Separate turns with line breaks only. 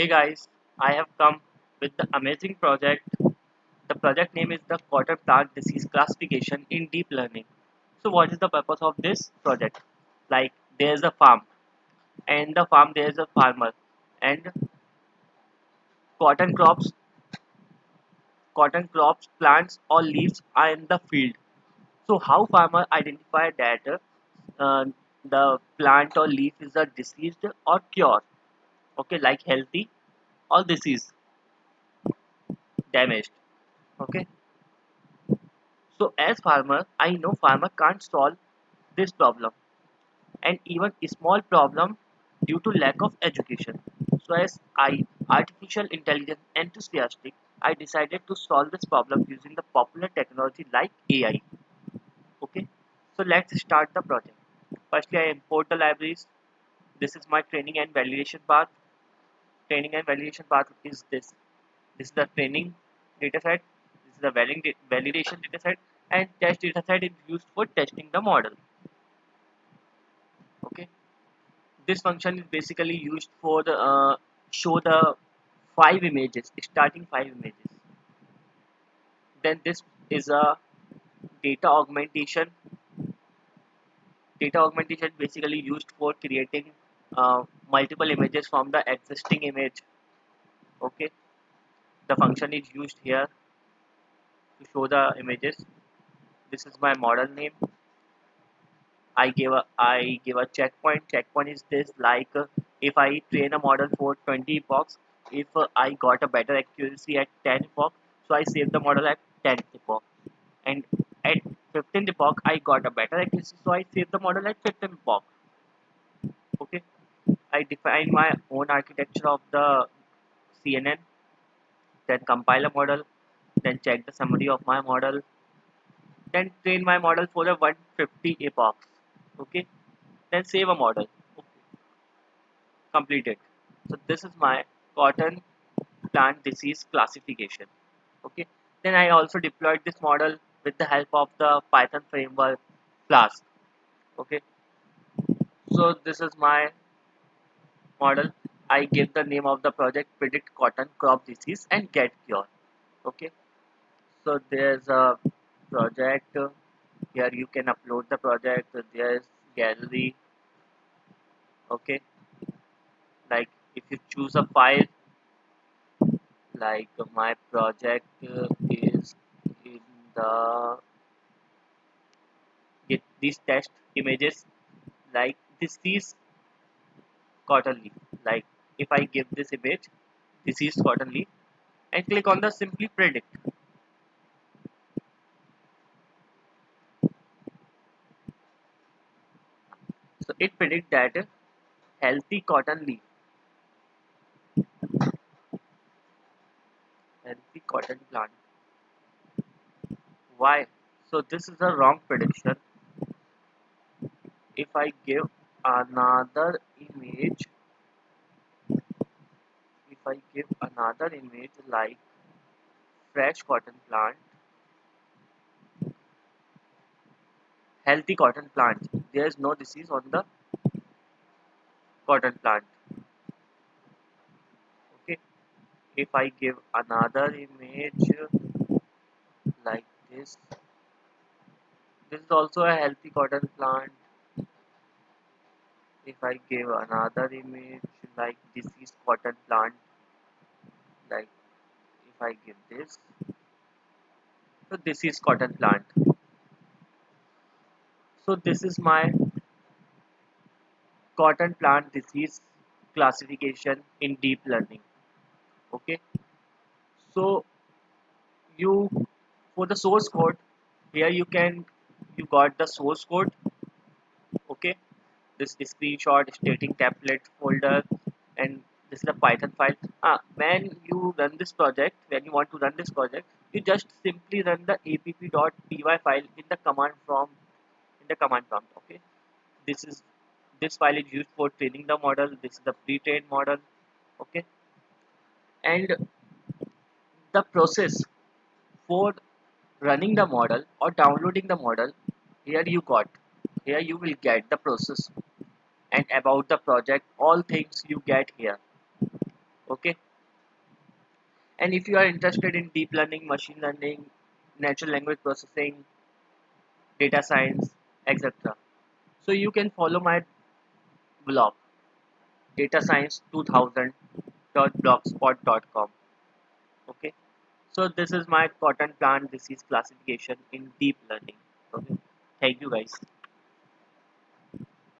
Hey guys, I have come with the amazing project. The project name is the cotton plant disease classification in deep learning. So what is the purpose of this project? Like there's a farm and the farm there's a farmer and cotton crops, plants or leaves are in the field. So how farmer identify that uh, the plant or leaf is a diseased or cured? Okay, like healthy or disease damaged. Okay. So as farmer, I know farmer can't solve this problem and even a small problem due to lack of education. So as I, artificial intelligence enthusiastic, I decided to solve this problem using the popular technology like AI. Okay, so let's start the project. Firstly, I import the libraries. This is my training and validation path. Training and validation path is this. This is the training dataset. This is the validation dataset, and test dataset is used for testing the model. Okay, this function is basically used for the show the five images, starting five images. Then this is a data augmentation. Data augmentation basically used for creating multiple images from the existing image. Okay, the function is used here to show the images. This is my model name. I give a checkpoint. Checkpoint is this like if I train a model for 20 epochs, if I got a better accuracy at 10 epoch, so I save the model at 10th epoch, and at 15th epoch I got a better accuracy, so I save the model at 15th epoch. Okay, I define my own architecture of the CNN, then compile a model, then check the summary of my model, then train my model for the 150 epochs. Okay, then save a model. Okay, completed. So this is my cotton plant disease classification. Okay, then I also deployed this model with the help of the Python framework Flask. Okay, so this is my model. I give the name of the project predict cotton crop disease and get cure. Okay, so there's a project here. You can upload the project. There's gallery. Okay, like if you choose a file, like my project is in the get these test images, like this is cotton leaf. Like if I give this image, this is cotton leaf, and click on the simply predict. So it predict that healthy cotton leaf, healthy cotton plant. Why? So this is a wrong prediction. If I give another image, if I give another image like fresh cotton plant, healthy cotton plant, there is no disease on the cotton plant. Okay, if I give another image like this is also a healthy cotton plant. If I give another image like this is cotton plant, like if I give this, so this is cotton plant. So this is my cotton plant disease classification in deep learning. Okay, so you for the source code here you got the source code. Okay, this screenshot stating template folder, and this is a Python file. When you run this project, when you want to run this project, you just simply run the app.py file in the command prompt. Okay, this is this file is used for training the model. This is the pre-trained model. Okay, and the process for running the model or downloading the model, here you got, here you will get the process and about the project, all things you get here. Okay, and if you are interested in deep learning, machine learning, natural language processing, data science, etc., so you can follow my blog datascience2000.blogspot.com. Okay, so this is my cotton plant disease classification in deep learning. Okay, thank you guys.